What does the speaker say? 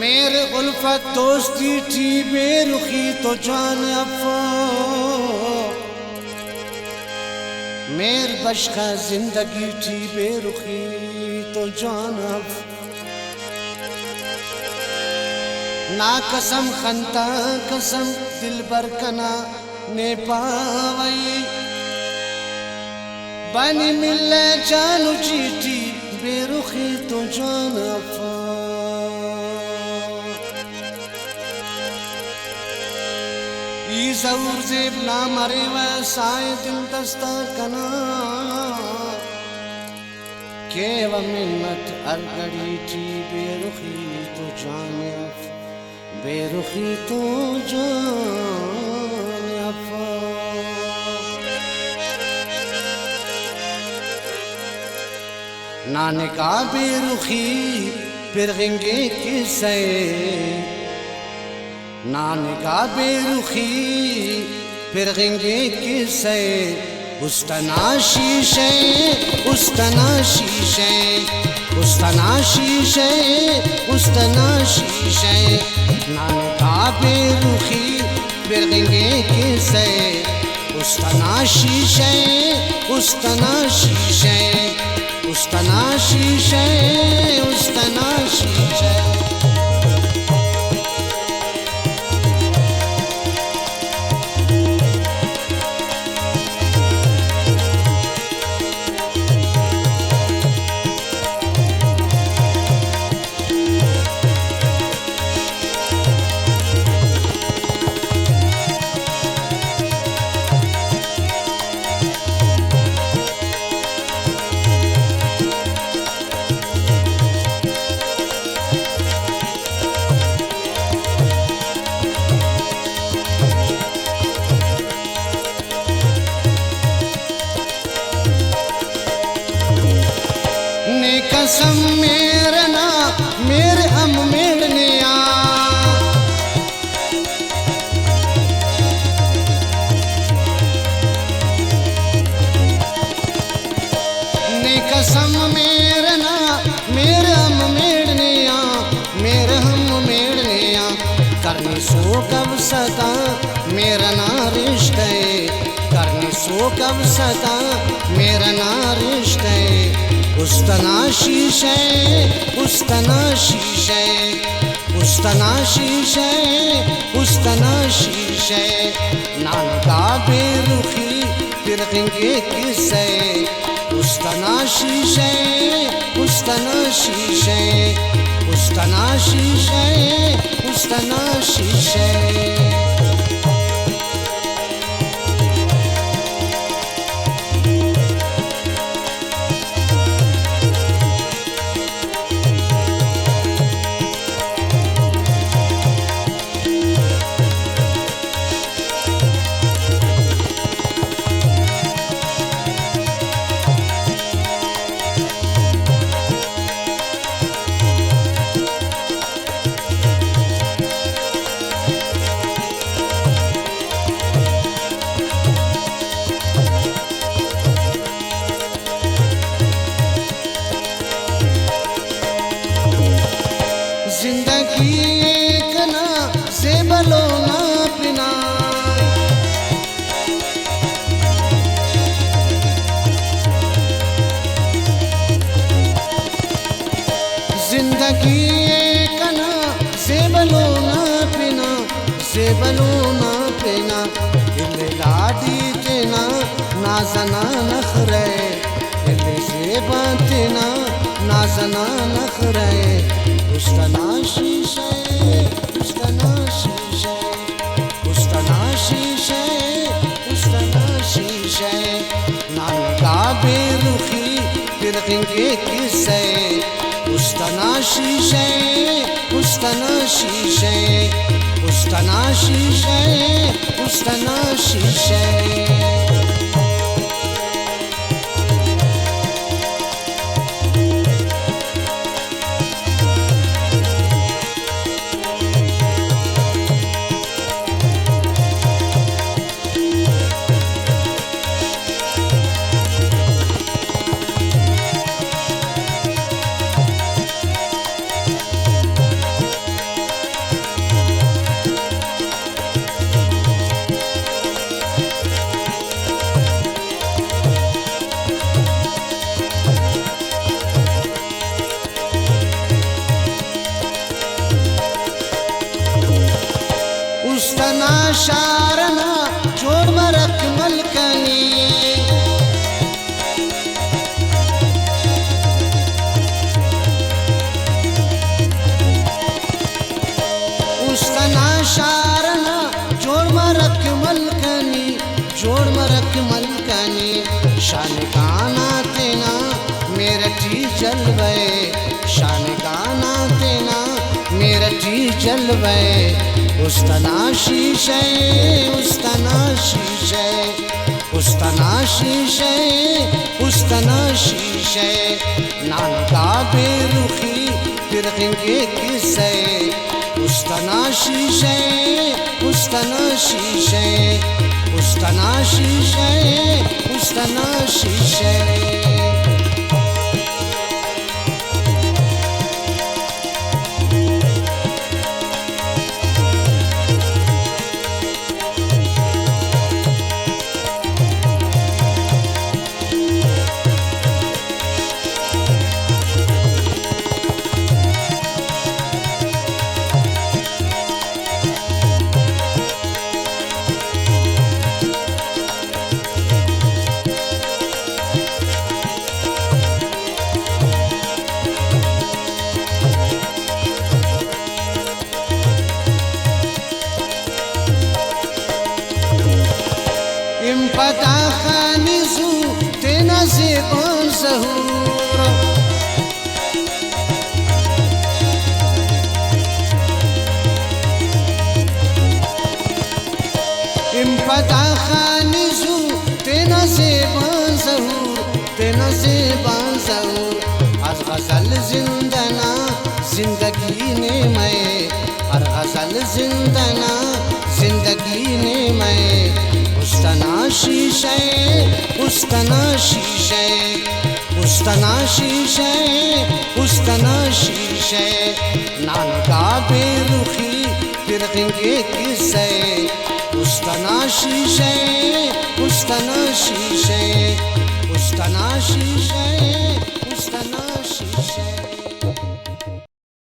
मेरे उल्फत दोस्ती थी बेरुखी तो जान अफ़ा, मेर बशका जिंदगी थी बेरुखी तो जान अफ़ा। ना कसम खंता कसम दिल बरकना ने पावई, बनी मिले जानू चीटी बेरुखी तो जान अफ़ा। ज़रूर ज़ेब ना मरे व साए दिल दस्ता कना, के व मिन्नत अलगड़ी थी बेरुखी तो जाने अफ़ा, बेरुखी तो जाने अफ़ा। नाने का बेरुखी पिरगेंगे किसे, नाने का बेरुखी पिरगेंगे किसे, उस्तना शीशे उस्तना शीशे उस्तना शीशे उस्तना शीशे। नाने का बेरुखी पिरगेंगे किसे, उस्तना शीशे उस्तना शीशे उस्तना शीशे उस्तना शीशे। कसम मेरे ना मेरे हम मेड़ने आ, ने कसम मेरे ना मेरे हम मेड़ने आ, मेरे हम मेड़ने आ। करनी सो कब सदा मेरा ना रिश्ते, करनी सो कब सदा मेरा ना रिश्ते। उस्तना शीशे उस्तना शीशे उस्तना शीशे उस्तना शीशे। नाने का बेरुखी पिरगेंगे किसे, उस्तना शीशे उस्तना शीशे उस्तना शीशे उस्तना शीशे। जिंदगी एक ना ज़ेबलो ना बिना, जिंदगी एक ना ज़ेबलो ना बिना, ज़ेबलो ना बिना। दिल लाडी तेना नाजना नखरे, दिल ज़ेबा तेना नाजना नखरे। उस्तना शीशे उस्तना शीशे उस्तना शीशे उस्तना शीशे। नाने का बेरुखी पिरगेंगे किसे, उस्तना शीशे उस्तना शीशे उस्तना शीशे उस्तना शीशे। शारना जोड़ मरक मलकनी उस्तना शारना जोड़ मरक मलकनी जोड़ मरक मलकनी शान गाना तेना मेरठी जलवे शान गाना तेना मेरठी जलवे उस्तना शीशे उस्तना शीशे उस्तना शीशे उस्तना शीशे नानका बेरुखी फिरके किसे उस्तना शीशे उस्तना शीशे उस्तना शीशे उस्तना शीशे पता खानिजू तेना ज़ेबान ज़हूर इम पता खानिजू तेना ज़ेबान ज़हूर तेना ज़ेबान ज़हूर आज गज़ल जिंदना जिंदगी ने मैं हर गज़ल जिंदना जिंदगी ने मैं उस्तना शीशे उस्तना शीशे उस्तना शीशे उस्तना शीशे नानका बेरुखी फिरके किसे उस्तना शीशे उस्तना शीशे उस्तना शीशे उस्तना